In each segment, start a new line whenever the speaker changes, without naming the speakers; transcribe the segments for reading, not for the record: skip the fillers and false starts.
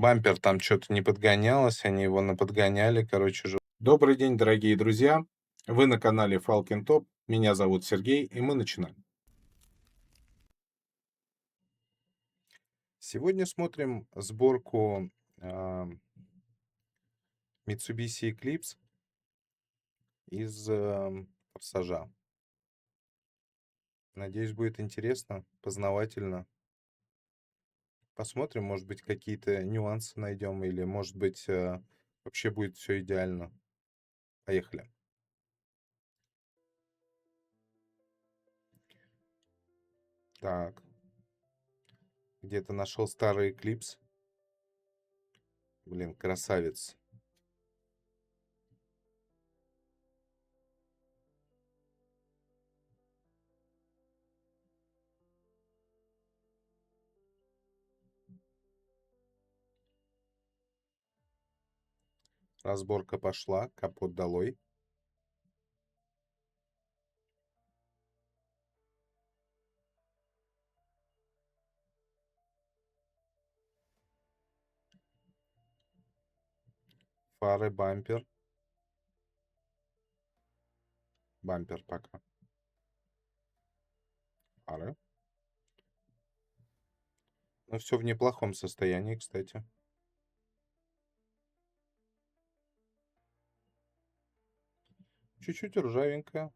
Бампер там что-то не подгонялось, они его наподгоняли, короче же. Добрый день, дорогие друзья! Вы на канале Falcon Top. Меня зовут Сергей, и мы начинаем. Сегодня смотрим сборку Mitsubishi Eclipse из форсажа. Надеюсь, будет интересно, познавательно. Посмотрим, может быть, какие-то нюансы найдем, или, может быть, вообще будет все идеально. Поехали. Так, где-то нашел старый Eclipse. Блин, красавец. Разборка пошла, капот долой. Фары, бампер. Бампер пока. Фары. Ну, все в неплохом состоянии, кстати. Чуть-чуть ржавенькая.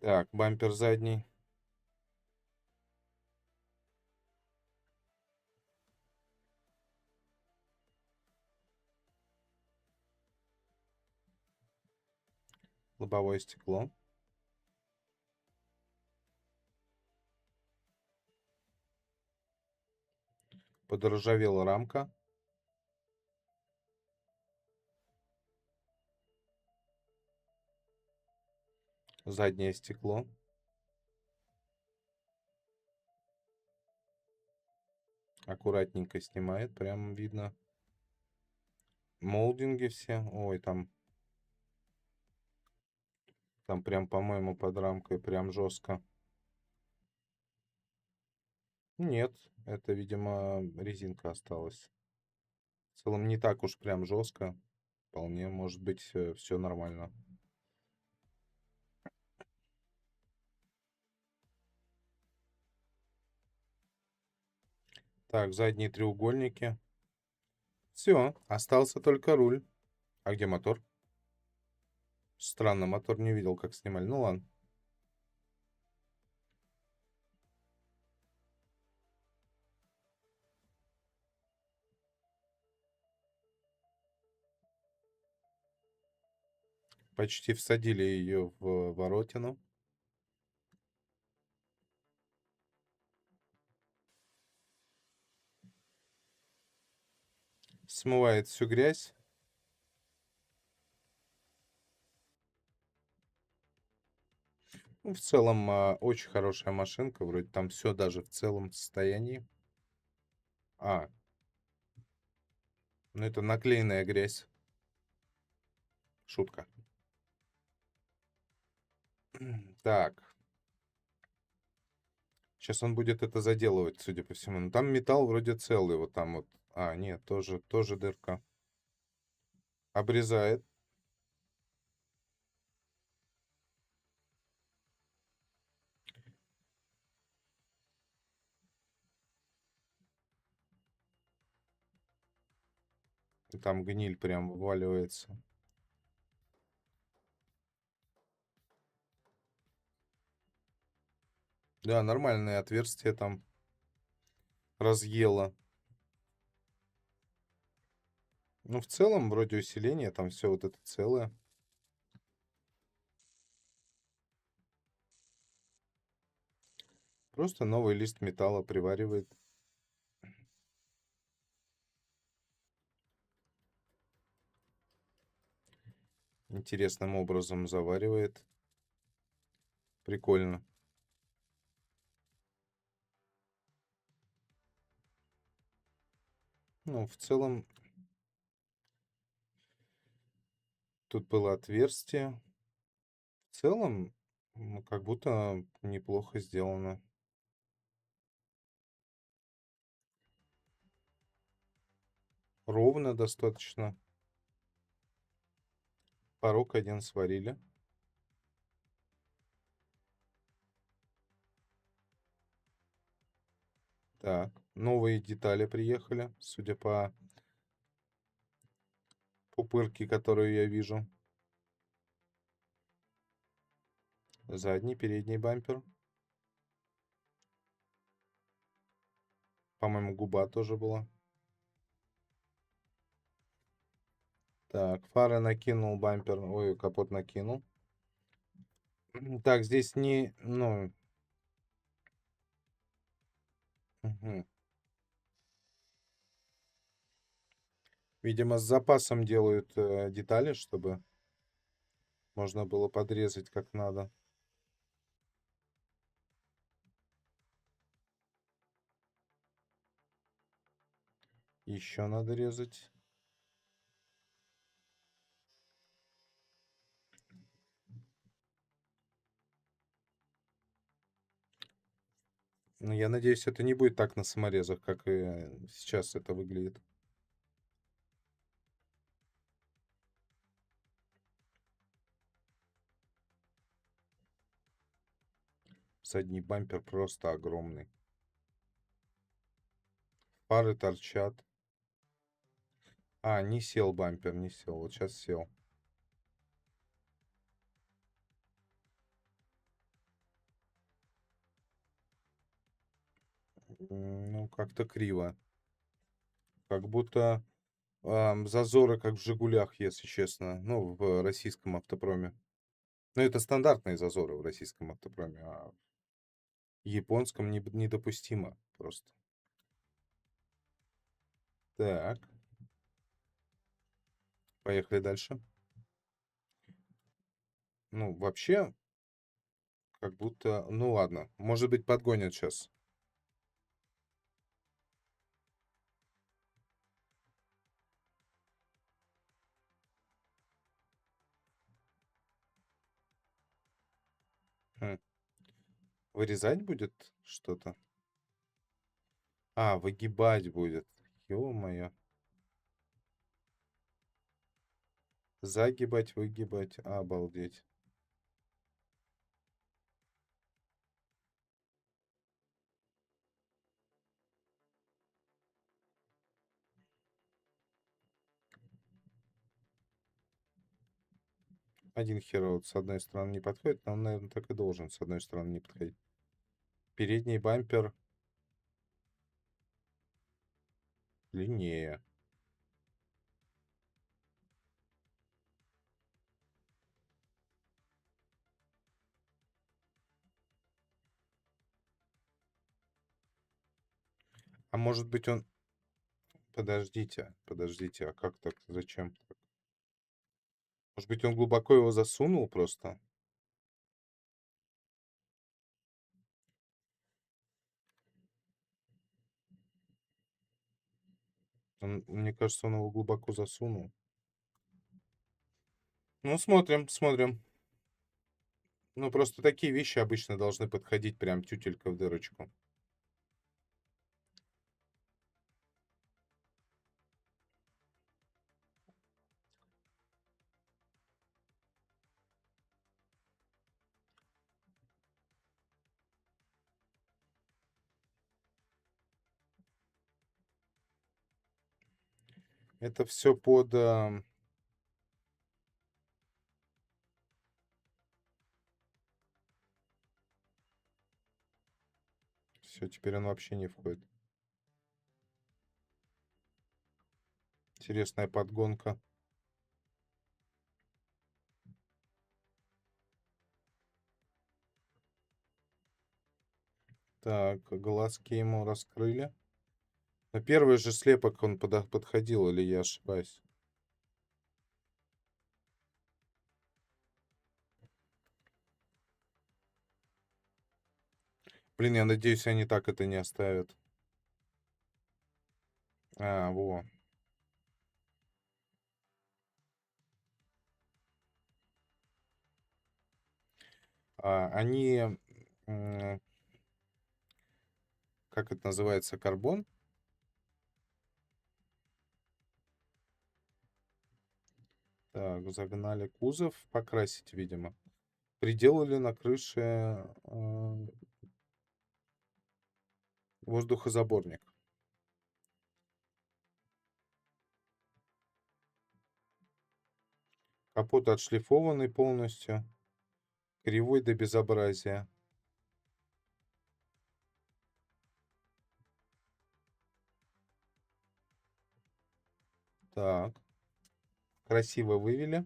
Так, бампер задний. Лобовое стекло. Подоржавела рамка. Заднее стекло. Аккуратненько снимает, прям видно. Молдинги все. Ой, там прям, по-моему, под рамкой прям жестко. Нет, это, видимо, резинка осталась. В целом не так уж прям жестко. Вполне может быть все нормально. Так, задние треугольники. Все, остался только руль. А где мотор? Странно, мотор не видел, как снимали. Ну ладно. Почти всадили ее в воротину. Смывает всю грязь. Ну, в целом, очень хорошая машинка. Вроде там все даже в целом состоянии. А, ну это наклеенная грязь. Шутка. Так. Сейчас он будет это заделывать, судя по всему. Но там металл вроде целый. Вот там вот. А, нет, тоже дырка. Обрезает. И там гниль прям вываливается. Да, нормальное отверстие там разъело. Ну, в целом, вроде усиление, там все вот это целое. Просто новый лист металла приваривает. Интересным образом заваривает. Прикольно. Ну, в целом, тут было отверстие. целом, как будто неплохо сделано. Ровно достаточно. Порог один сварили. Так, новые детали приехали, судя по пупырке, которую я вижу. Задний, передний бампер. По-моему, губа тоже была. Так, фары накинул, бампер, ой, капот накинул. Так, здесь не, ну, мгм. Видимо, с запасом делают детали, чтобы можно было подрезать как надо. Еще надо резать. Ну, я надеюсь, это не будет так на саморезах, как и сейчас это выглядит. Задний бампер просто огромный. Фары торчат. А, не сел бампер, не сел. Вот сейчас сел. Ну, как-то криво. Как будто зазоры, как в «Жигулях», если честно. Ну, в российском автопроме. Ну, это стандартные зазоры в российском автопроме, а в японском недопустимо просто. Так, поехали дальше. Ну, вообще, как будто... Ну, ладно. Может быть, подгонят сейчас. Хм. Вырезать будет что-то? А, выгибать будет. Ё-моё. Загибать, выгибать. Обалдеть. Один хер вот с одной стороны не подходит, но он, наверное, так и должен с одной стороны не подходить. Передний бампер длиннее. А может быть он... Подождите, подождите, а как так? Зачем так? Может быть он глубоко его засунул просто? Мне кажется, он его глубоко засунул. Ну, смотрим, смотрим. Ну, просто такие вещи обычно должны подходить прям тютелька в дырочку. Это все под... Все, теперь он вообще не входит. Интересная подгонка. Так, глазки ему раскрыли. На первый же слепок он подходил, или я ошибаюсь? Блин, я надеюсь, они так это не оставят. А, во. Они, м, как это называется, карбон. Так, загнали кузов, покрасить, видимо. Приделали на крыше воздухозаборник. Капот отшлифованный полностью, кривой до безобразия. Так, красиво вывели.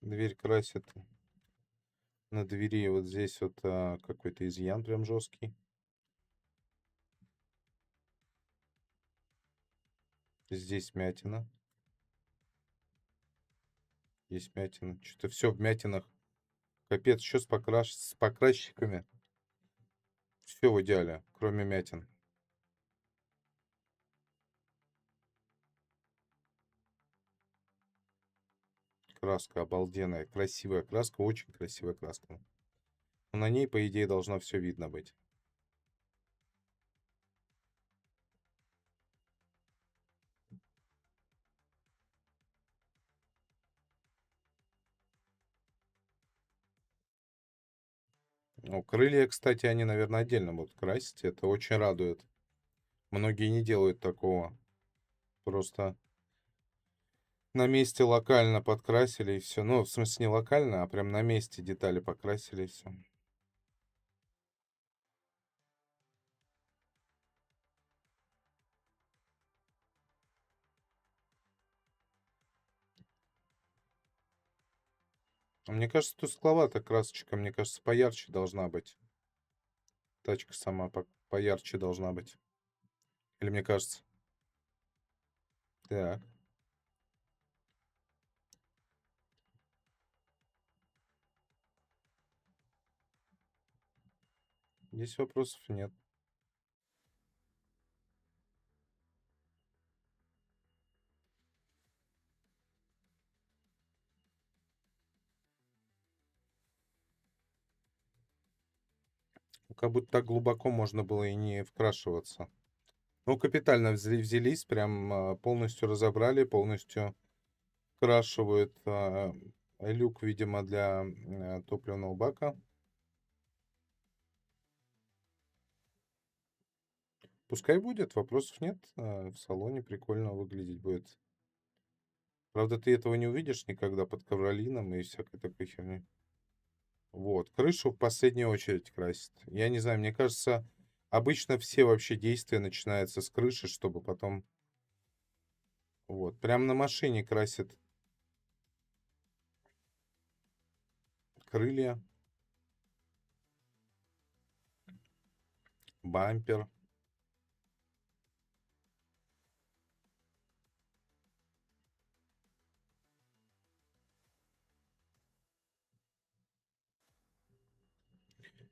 Дверь красят. На двери вот здесь вот какой-то изъян прям жесткий. Здесь вмятина. Есть вмятина. Что-то все в вмятинах. Капец, что с покрасчиками? Все в идеале, кроме мятин. Краска обалденная, красивая краска, очень красивая краска. Но на ней, по идее, должно все видно быть. Ну, крылья, кстати, они, наверное, отдельно будут красить. Это очень радует. Многие не делают такого. Просто на месте локально подкрасили и все. Ну, в смысле, не локально, а прям на месте детали покрасили и все. Мне кажется, тускловата красочка. Мне кажется, поярче должна быть. Тачка сама поярче должна быть. Или мне кажется? Так, здесь вопросов нет. Как будто так глубоко можно было и не вкрашиваться. Ну, капитально взялись, прям полностью разобрали, полностью вкрашивают люк, видимо, для топливного бака. Пускай будет, вопросов нет. В салоне прикольно выглядеть будет. Правда, ты этого не увидишь никогда под ковролином и всякой такой херней. Вот. Крышу в последнюю очередь красит. Я не знаю, мне кажется, обычно все вообще действия начинаются с крыши, чтобы потом... Вот. Прям на машине красят крылья, бампер.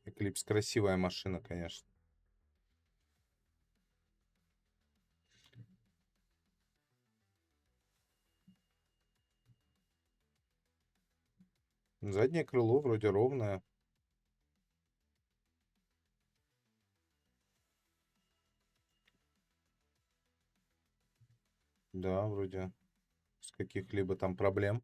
Эклипс красивая машина, конечно. Заднее крыло вроде ровное. Да, вроде с каких-либо там проблем.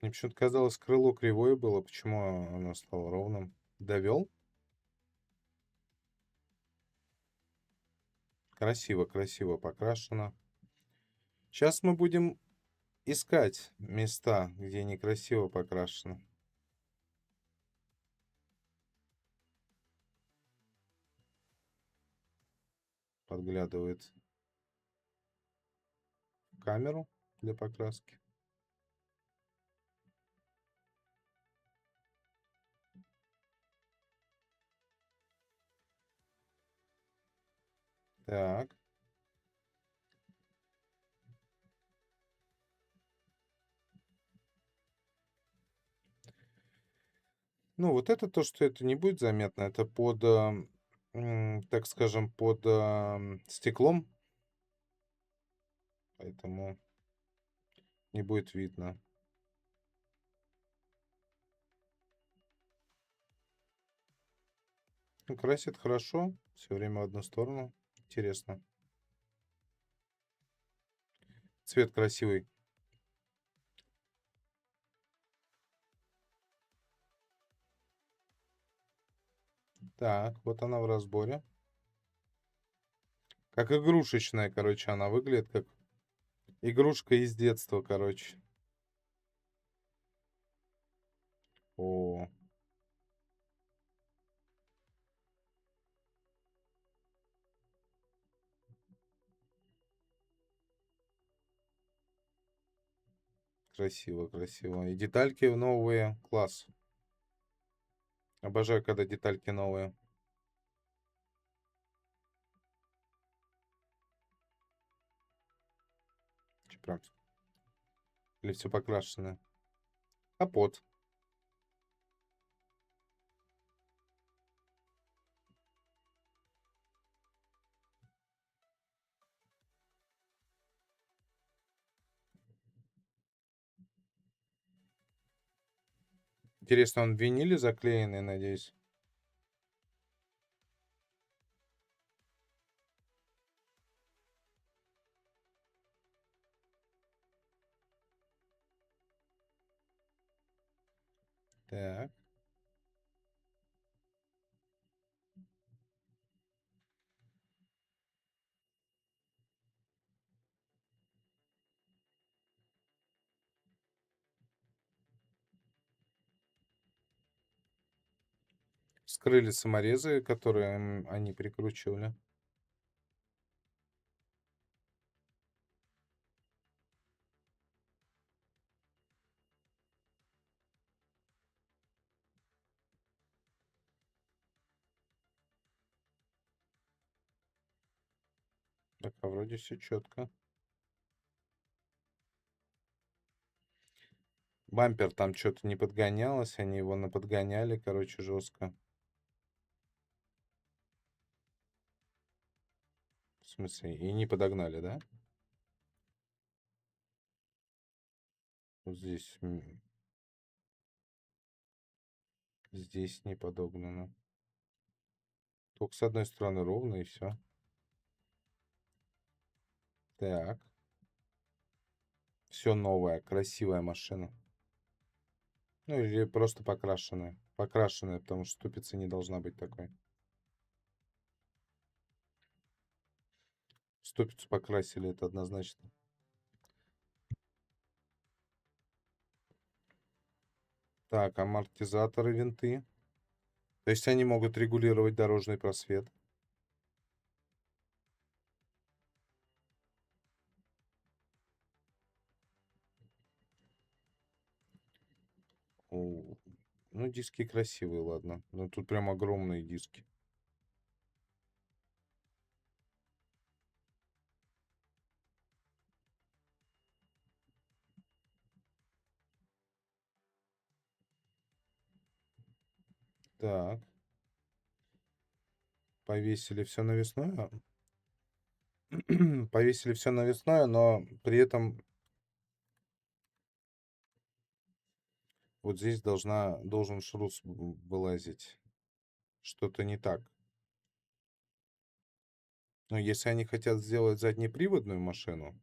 Мне почему-то казалось, крыло кривое было. Почему оно стало ровным? Довел? Красиво, красиво покрашено. Сейчас мы будем искать места, где некрасиво покрашено. Подглядывает в камеру для покраски. Так. Ну, вот это то, что это не будет заметно, это под, так скажем, под стеклом, поэтому не будет видно. Ну, красит хорошо, все время в одну сторону. Интересно. Цвет красивый. Так, вот она в разборе. Как игрушечная, короче, она выглядит, как игрушка из детства, короче. О, красиво, красиво. И детальки новые. Класс. Обожаю, когда детальки новые. Чё, прям или все покрашено. Капот. Интересно, он в виниле заклеенный, надеюсь? Так. Скрыли саморезы, которые, они прикручивали. Так, а вроде все четко. Бампер там что то не подгонялось, они его наподгоняли, короче, жестко. В смысле, и не подогнали, да? Вот здесь, здесь не подогнано. Только с одной стороны ровно и все. Так. Все новое, красивая машина. Ну или просто покрашенная. Покрашенная, потому что ступица не должна быть такой. Ступицу покрасили, это однозначно. Так, амортизаторы, винты. То есть они могут регулировать дорожный просвет. О, ну, диски красивые, ладно. Но тут прям огромные диски. Так, повесили все навесное. Повесили все навесное, но при этом вот здесь должен шрус вылазить. Что-то не так. Но если они хотят сделать заднеприводную машину,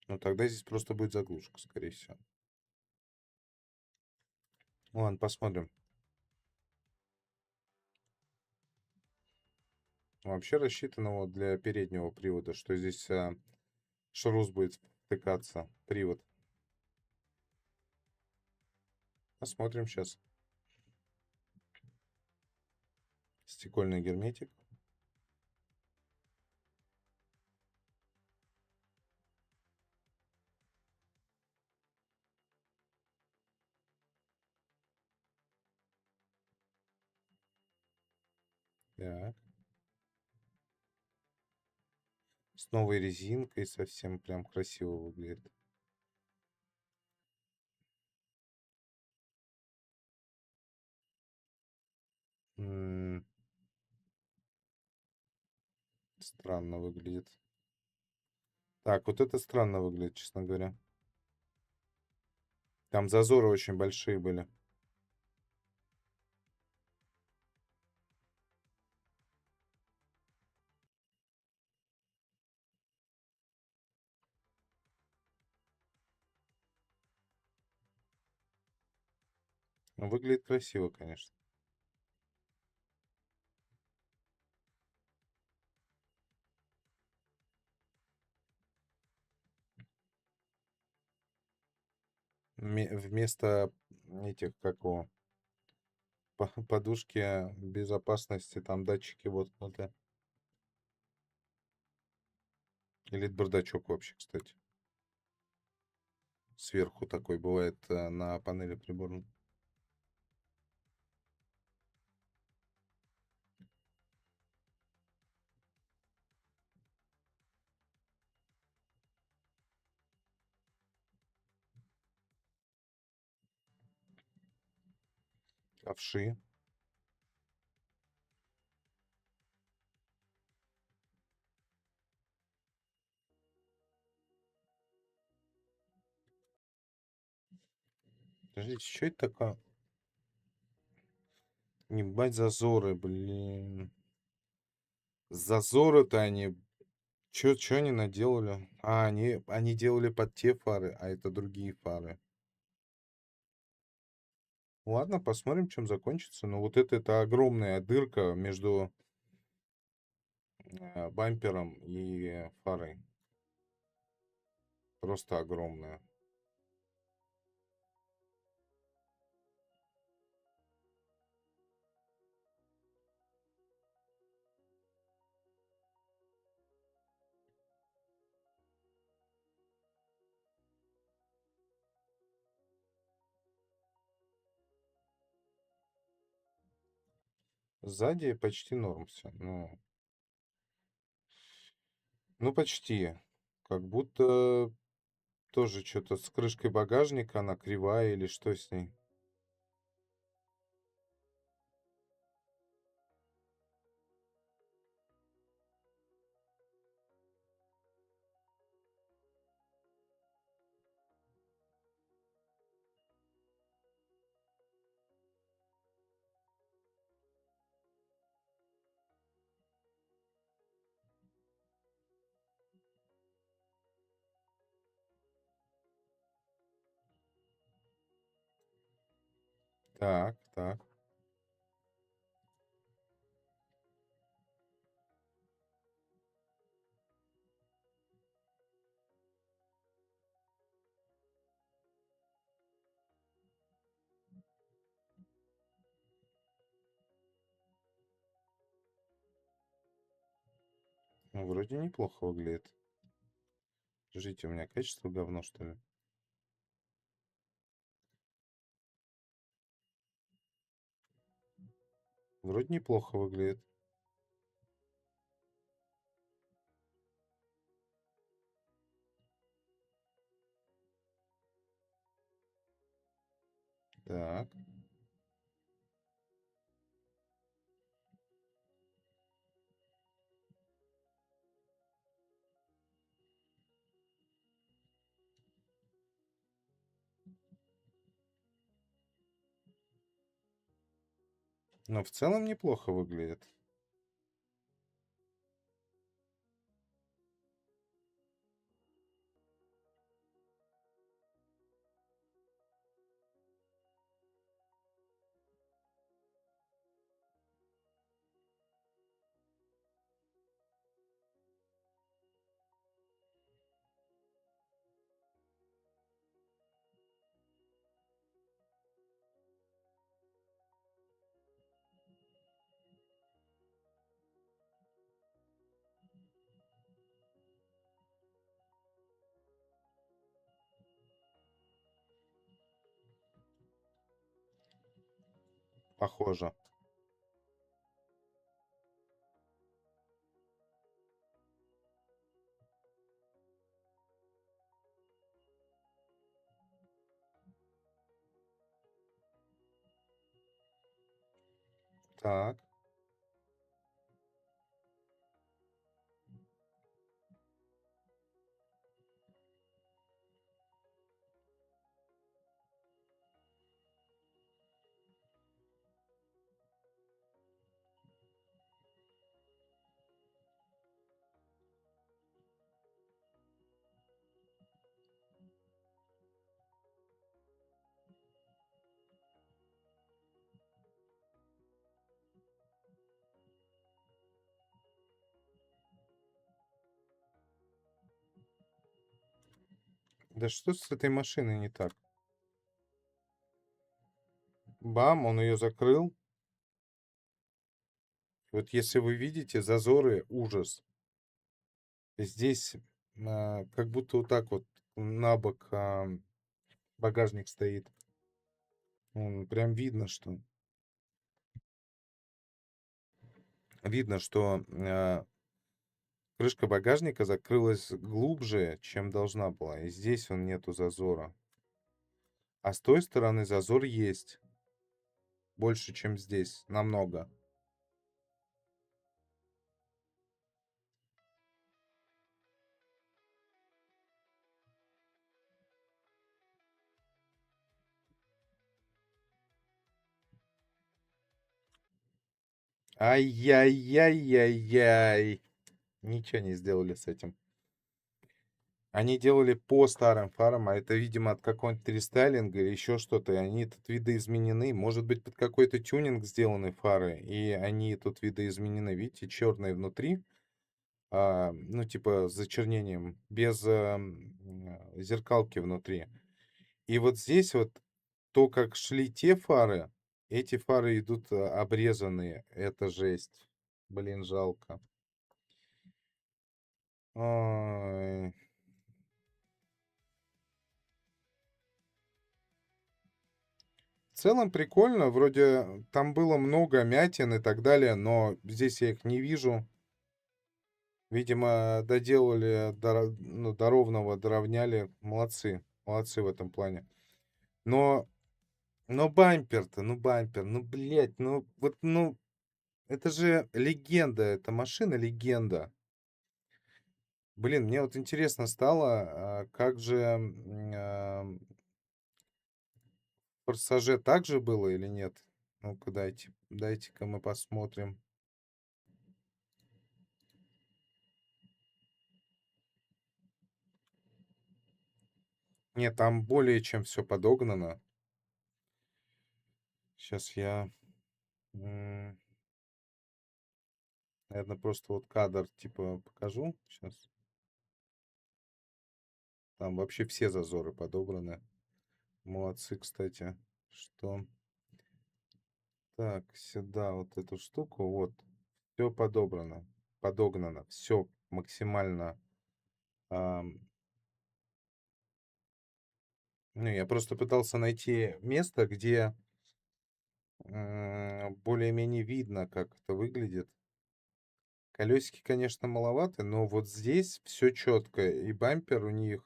ну тогда здесь просто будет заглушка, скорее всего. Ладно, посмотрим. Вообще рассчитано вот для переднего привода, что здесь шрус будет втыкаться, привод. Посмотрим сейчас. Стекольный герметик. Так. С новой резинкой совсем прям красиво выглядит. М, Странно выглядит. Так, вот это странно выглядит, честно говоря. Там зазоры очень большие были. Но выглядит красиво, конечно. Вместо этих, как его, подушки безопасности, там датчики воткнуты. Или это бардачок вообще, кстати. Сверху такой бывает на панели приборной. Ковши. Подождите, что это такое? Ебать зазоры, блин. Зазоры-то они... Чё они наделали? А, они делали под те фары, а это другие фары. Ладно, посмотрим, чем закончится. Но вот это огромная дырка между бампером и фарой. Просто огромная. Сзади почти норм все. Ну, почти. Как будто тоже что-то с крышкой багажника, она кривая или что с ней. Так, так. Ну, вроде неплохо выглядит. Подождите, у меня качество говно, что ли? Вроде неплохо выглядит. Так. Но в целом неплохо выглядит. Похоже. Так. Да что с этой машиной не так? Бам, он ее закрыл. Вот если вы видите зазоры, ужас. Здесь как будто вот так вот на бок багажник стоит. Прям видно, что крышка багажника закрылась глубже, чем должна была. И здесь он нету зазора. А с той стороны зазор есть. Больше, чем здесь. Намного. Ай-яй-яй-яй-яй. Ничего не сделали с этим. Они делали по старым фарам, а это, видимо, от какого-нибудь рестайлинга или еще что-то. И они тут видоизменены. Может быть, под какой-то тюнинг сделаны фары, и они тут видоизменены. Видите, черные внутри, ну, типа с зачернением, без зеркалки внутри. И вот здесь вот то, как шли те фары, эти фары идут обрезанные. Это жесть. Блин, жалко. Ой. В целом прикольно, вроде там было много мятин и так далее, но здесь я их не вижу. Видимо, доделали ну, до ровного, доровняли. Молодцы, молодцы в этом плане. Но, но бампер-то, ну бампер, ну, блядь, ну, вот, ну, это же легенда, эта машина легенда. Блин, мне вот интересно стало, как же в «Форсаже» так же было или нет? Ну-ка, дайте-ка мы посмотрим. Нет, там более чем все подогнано. Сейчас я, наверное, просто вот кадр типа покажу. Сейчас. Там вообще все зазоры подобраны. Молодцы, кстати, что. Так, сюда вот эту штуку, вот. Все подобрано, подогнано, все максимально. ам, Ну, я просто пытался найти место, где более-менее видно, как это выглядит. Колесики, конечно, маловаты, но вот здесь все четко. И бампер у них...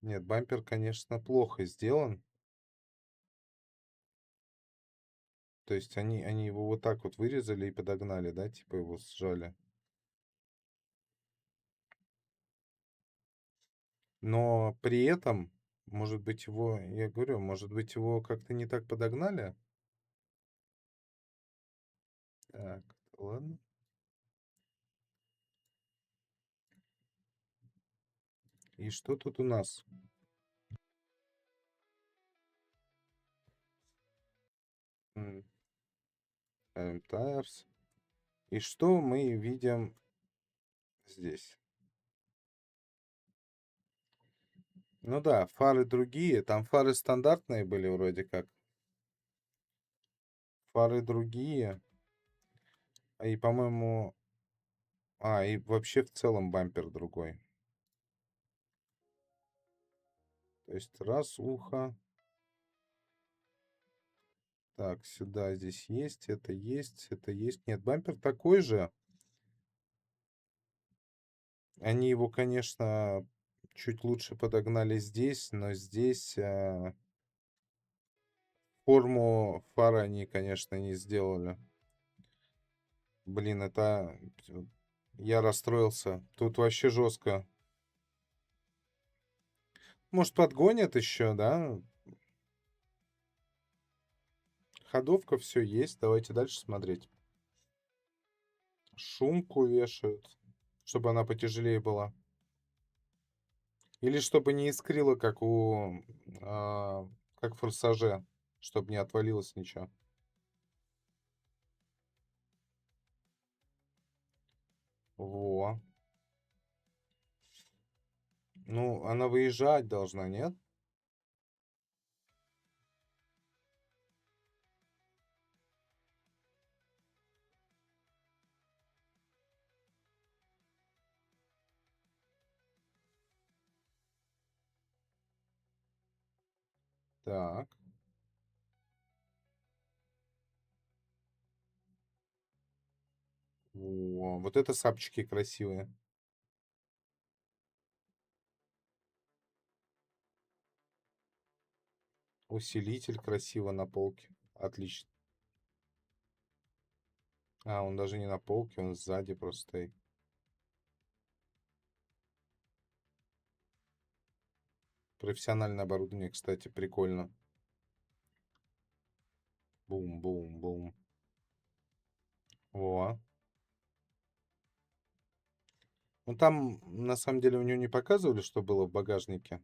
Нет, бампер, конечно, плохо сделан. То есть они его вот так вот вырезали и подогнали, да? Типа его сжали. Но при этом, может быть, его... Я говорю, может быть, его как-то не так подогнали? Так, ладно. И что тут у нас? Tires. И что мы видим здесь? Ну да, фары другие. Там фары стандартные были вроде как. Фары другие. И, по-моему... и вообще в целом бампер другой. То есть раз ухо. Так, сюда здесь есть, это есть, это есть. Нет, бампер такой же. Они его, конечно, чуть лучше подогнали здесь, но здесь форму фары они, конечно, не сделали. Блин, это... Я расстроился. Тут вообще жестко. Может, подгонят еще, да? Ходовка, все есть. Давайте дальше смотреть. Шумку вешают, чтобы она потяжелее была. Или чтобы не искрило, как как в «Форсаже», чтобы не отвалилось ничего. Во. Ну, она выезжать должна, нет? Так. Во. Вот это сапчики красивые. Усилитель красиво на полке. Отлично. А, он даже не на полке, он сзади просто стоит. Профессиональное оборудование, кстати, прикольно. Бум-бум-бум. Во. Ну там, на самом деле, у нее не показывали, что было в багажнике.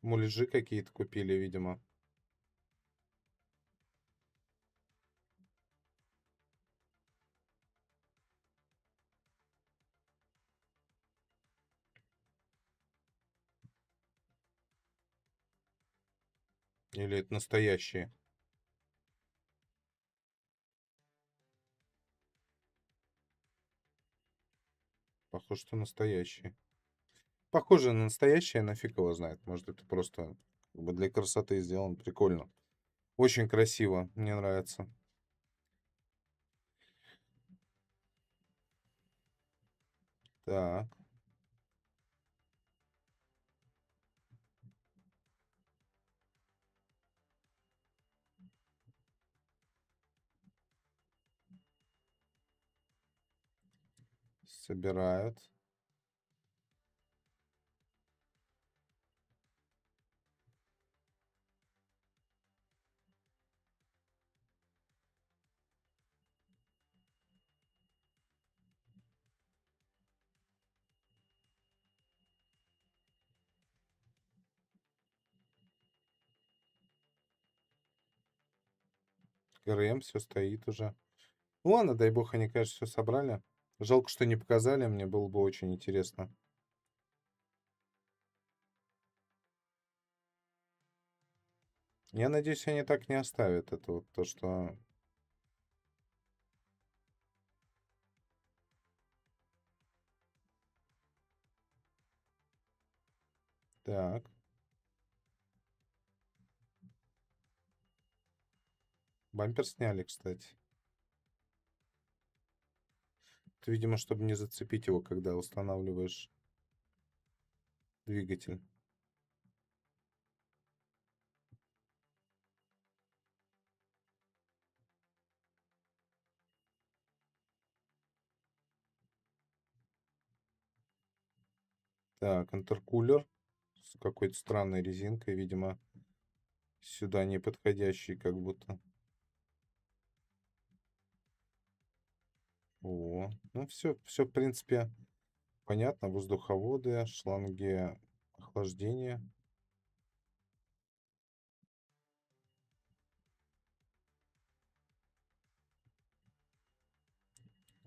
Муляжи какие-то купили, видимо. Или это настоящие? Похоже, что настоящие. Похоже на настоящее, но фиг его знает. Может, это просто как бы для красоты сделано. Прикольно. Очень красиво. Мне нравится. Так. Собирают. ГРМ все стоит уже. Ну ладно, дай бог, они, конечно, все собрали. Жалко, что не показали. Мне было бы очень интересно. Я надеюсь, они так не оставят это вот то, что... Так. Бампер сняли, кстати. Это, видимо, чтобы не зацепить его, когда устанавливаешь двигатель. Так, интеркулер с какой-то странной резинкой, видимо, сюда не подходящий, как будто. О, ну все, в принципе, понятно. Воздуховоды, шланги охлаждения.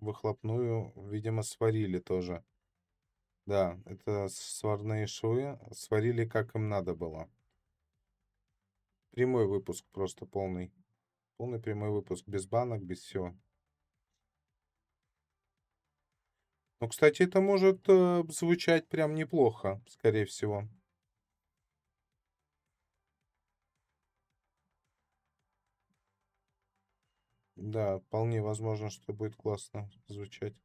Выхлопную, видимо, сварили тоже. Да, это сварные швы. Сварили, как им надо было. Прямой выпуск просто полный. Полный прямой выпуск, без банок, без всего. Ну, кстати, это может звучать прям неплохо, скорее всего. Да, вполне возможно, что будет классно звучать.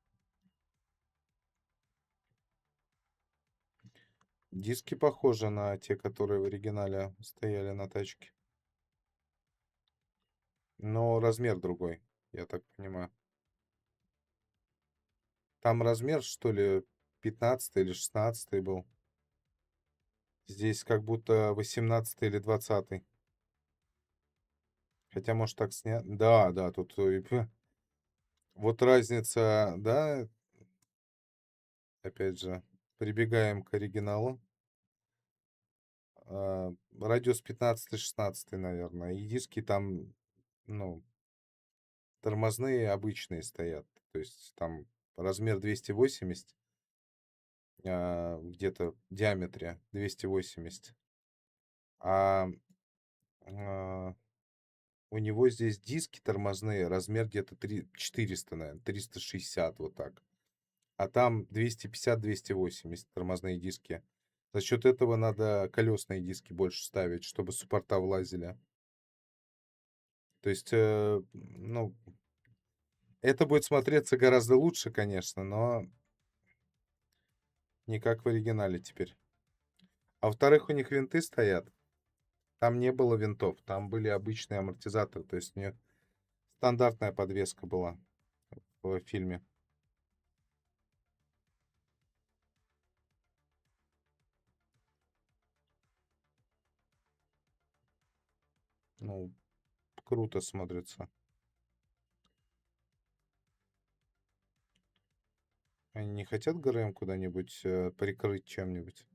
Диски похожи на те, которые в оригинале стояли на тачке. Но размер другой, я так понимаю. Там размер, что ли, 15 или 16 был. Здесь как будто 18 или 20. Хотя, может, так снят. Да, да, тут вот разница, да, опять же, прибегаем к оригиналу. Радиус 15-16, наверное. И диски там, ну, тормозные обычные стоят. То есть там размер 280, где-то в диаметре 280. А, а, у него здесь диски тормозные, размер где-то 400, наверное, 360, вот так. А там 250-280 тормозные диски. За счет этого надо колесные диски больше ставить, чтобы суппорта влазили. То есть, ну, это будет смотреться гораздо лучше, конечно, но не как в оригинале теперь. А во-вторых, у них винты стоят. Там не было винтов, там были обычные амортизаторы. То есть у нее стандартная подвеска была в фильме. Ну, круто смотрится. Они не хотят ГРМ куда-нибудь прикрыть чем-нибудь?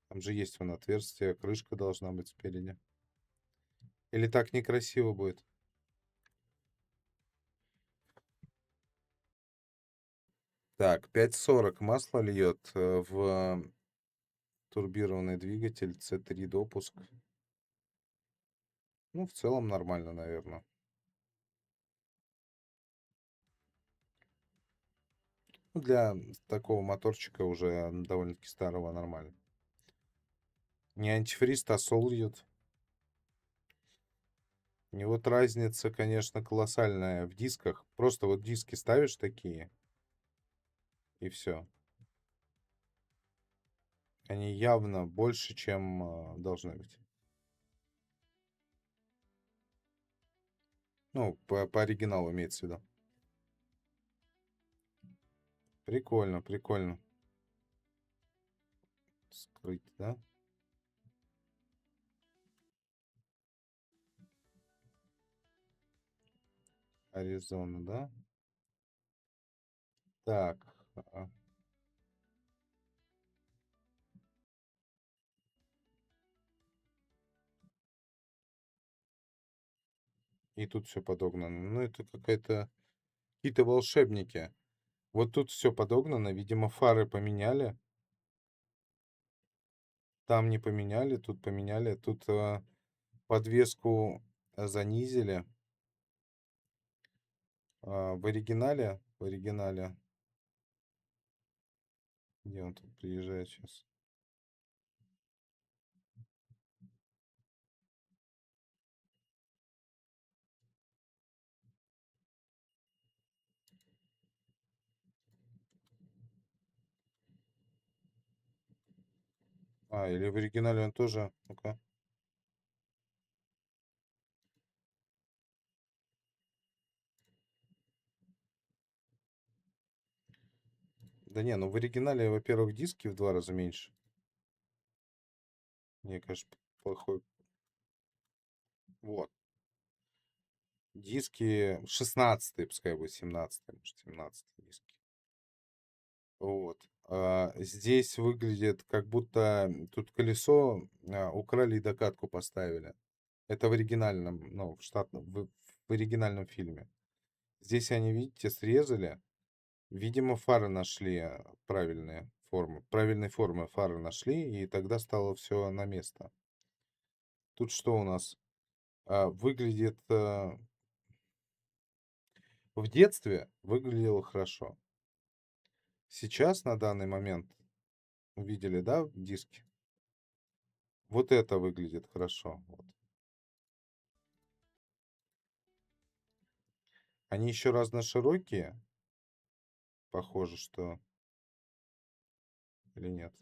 Там же есть вон отверстие, крышка должна быть спереди. Или так некрасиво будет? Так, 5,40 масло льет в турбированный двигатель C3 допуск. Ну, в целом нормально, наверное. Ну, для такого моторчика уже довольно-таки старого нормально. Не антифриз, а сол льет. И вот разница, конечно, колоссальная в дисках. Просто вот диски ставишь такие, и все. Они явно больше, чем должны быть. Ну, по оригиналу имеется в виду. Прикольно, прикольно. Скрыть, да? Аризона, да? Так. а, И тут все подогнано. Ну, это какие-то волшебники. Вот тут все подогнано. Видимо, фары поменяли. Там не поменяли, тут поменяли. Тут подвеску занизили. В оригинале, где он тут приезжает сейчас? Или в оригинале он тоже? Ну-ка. Да не, ну в оригинале, во-первых, диски в 2 раза меньше. Мне кажется, плохой. Вот. Диски 16, пускай будет 17, может, 17 диски. Вот. Здесь выглядит, как будто тут колесо украли и докатку поставили. Это в оригинальном, ну, в оригинальном фильме. Здесь они, видите, срезали. Видимо, фары нашли правильные формы. Правильной формы фары нашли, и тогда стало все на место. Тут что у нас? Выглядит... В детстве выглядело хорошо. Сейчас, на данный момент, увидели, да, диски? Вот это выглядит хорошо. Вот. Они еще разноширокие, похоже, что... Или нет?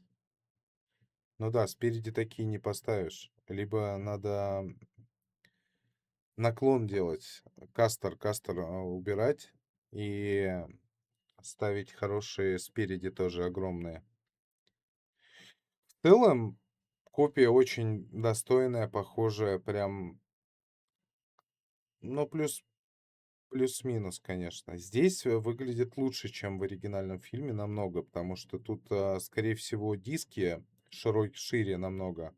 Ну да, спереди такие не поставишь. Либо надо наклон делать, кастер убирать и ставить хорошие спереди тоже огромные. В целом, копия очень достойная, похожая, прям, ну, плюс-минус, конечно. Здесь выглядит лучше, чем в оригинальном фильме намного, потому что тут, скорее всего, диски шире намного.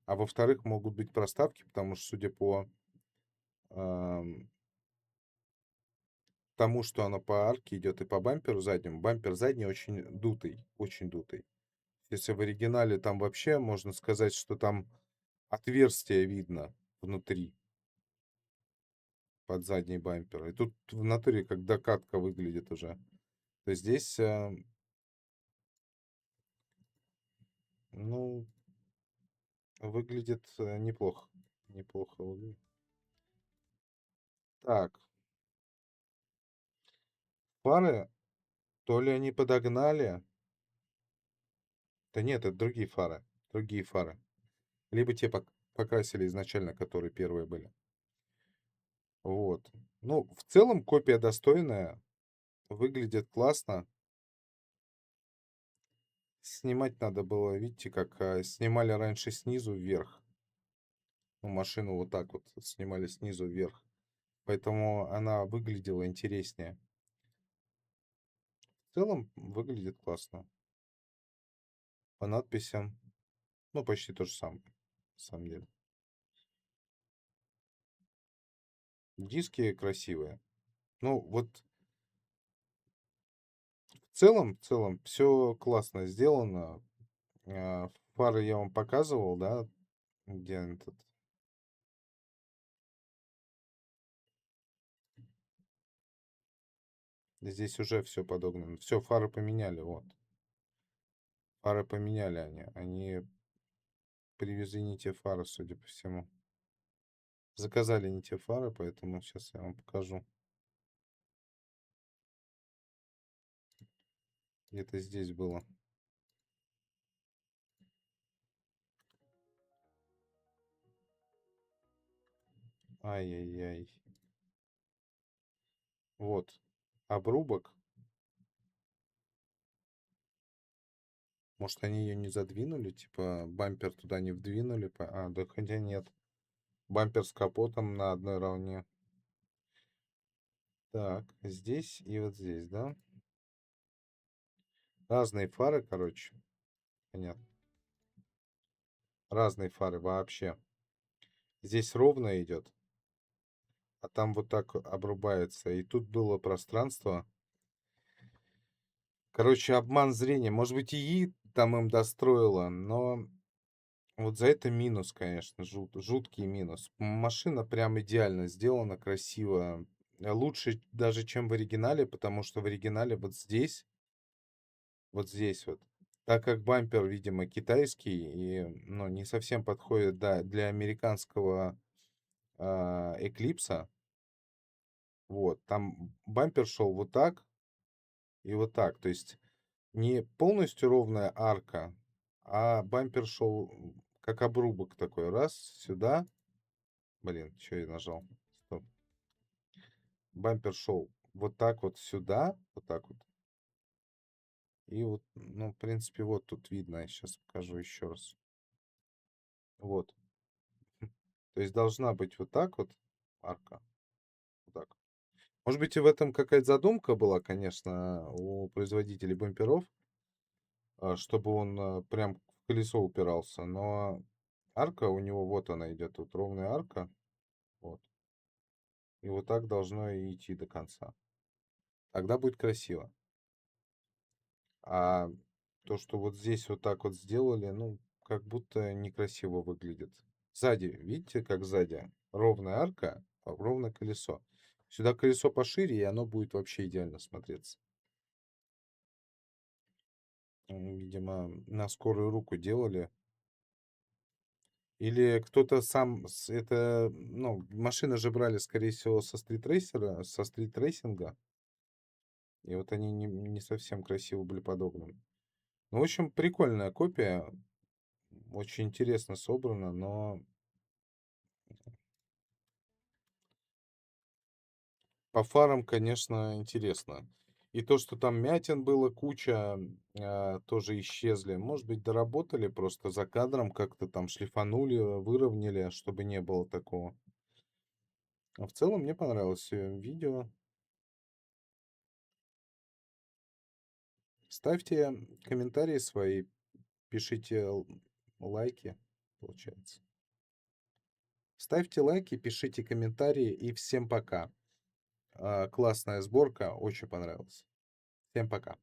А во-вторых, могут быть проставки, потому что, судя по ам, тому, что оно по арке идет и по бамперу заднему, бампер задний очень дутый, очень дутый. Если в оригинале там вообще можно сказать, что там отверстие видно внутри под задний бампер. И тут в натуре как докатка выглядит уже. То есть здесь, ну, выглядит неплохо. Неплохо выглядит. Так, фары, то ли они подогнали. Да нет, это другие фары. Другие фары. Либо те покрасили изначально, которые первые были. Вот. Ну, в целом копия достойная, выглядит классно. Снимать надо было, видите, как снимали раньше снизу вверх. Ну, машину вот так вот снимали снизу вверх. Поэтому она выглядела интереснее. В целом выглядит классно. По надписям, ну, почти то же самое, на самом деле. Диски красивые. Ну, вот в целом все классно сделано. Фары я вам показывал, да, где этот. Здесь уже все подогнано. Все, фары поменяли, вот. Фары поменяли они. Они привезли не те фары, судя по всему. Заказали не те фары, поэтому сейчас я вам покажу. Где-то здесь было. Ай-яй-яй. Вот. Обрубок. Может, они ее не задвинули? Типа, бампер туда не вдвинули? Да хотя нет. Бампер с капотом на одной равне. Так, здесь и вот здесь, да? Разные фары, короче. Понятно. Разные фары вообще. Здесь ровно идет, а там вот так обрубается. И тут было пространство. Короче, обман зрения. Может быть, ИИ там им достроила, но вот за это минус, конечно, жуткий минус. Машина прям идеально сделана, красиво. Лучше даже, чем в оригинале, потому что в оригинале вот здесь вот, так как бампер, видимо, китайский и, ну, не совсем подходит, да, для американского Эклипса, вот, там бампер шел вот так и вот так. То есть не полностью ровная арка, а бампер шел как обрубок такой. Раз, сюда. Блин, что я нажал? Стоп. Бампер шел вот так вот сюда, вот так вот. И вот, ну, в принципе, вот тут видно. Я сейчас покажу еще раз. Вот. То есть должна быть вот так вот арка. Вот так. Может быть, и в этом какая-то задумка была, конечно, у производителей бамперов, чтобы он прям в колесо упирался. Но арка у него, вот она идет, вот ровная арка. Вот. И вот так должно и идти до конца. Тогда будет красиво. А то, что вот здесь вот так вот сделали, ну, как будто некрасиво выглядит. Сзади, видите, как сзади? Ровная арка, ровное колесо. Сюда колесо пошире, и оно будет вообще идеально смотреться. Видимо, на скорую руку делали. Или кто-то сам, ну, машины же брали, скорее всего, со стритрейсера, со стритрейсинга. И вот они не совсем красиво были подогнаны. Ну, в общем, прикольная копия. Очень интересно собрано, но по фарам, конечно, интересно. И то, что там мятин было куча, тоже исчезли. Может быть, доработали просто за кадром, как-то там шлифанули, выровняли, чтобы не было такого. А в целом мне понравилось видео. Ставьте комментарии свои, пишите лайки, получается. Ставьте лайки, пишите комментарии и всем пока. Классная сборка, очень понравилась. Всем пока.